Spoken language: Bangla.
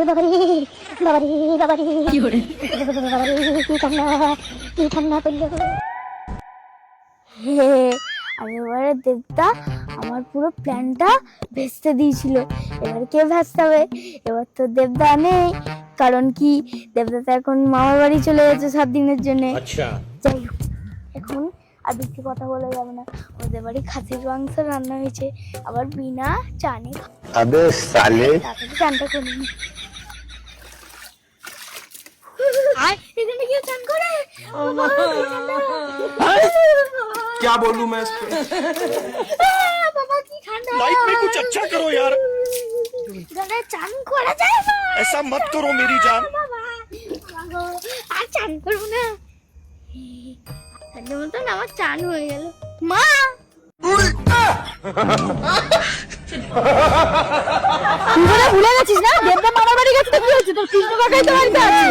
বাবারি বাবারি বাবারি কি করে বাবারি কি ঠান্ডা পড়লো। আমি এবারে দেবদা আমার পুরো প্ল্যানটা ভেস্তে দিয়েছিল। এবার কে ভেস্তাবে? এবার তো দেবদা নেই, কারণ কি দেবদা তো এখন মামার বাড়ি চলে গেছে 7 দিনের জন্য। আচ্ছা, যাই হোক, এখন আর বেশি কথা বলা যাবে না। ওদের বাড়ি খাসির মাংস রান্না হয়েছে, আবার বিনা চানে। अबे साले তাড়াতাড়ি চানটা করে নি। এখানে কেউ চান করে? क्या बोलूं मैं इस पे? বাবা কি ঠান্ডা! लाइफ में कुछ अच्छा करो यार, এখানে চান করা যায় না। ऐसा मत करो मेरी जान। বাবা, বাবা, আর চান করবো না। তাহলে মতন আমার চান হয়ে গেল। মা, তুই ভুলে গেছিস না দেবদা মামার বাড়ি গেছে? কি হয়েছে তোর? কৃষ্ণ কাকাই তো বাড়িতে আছে।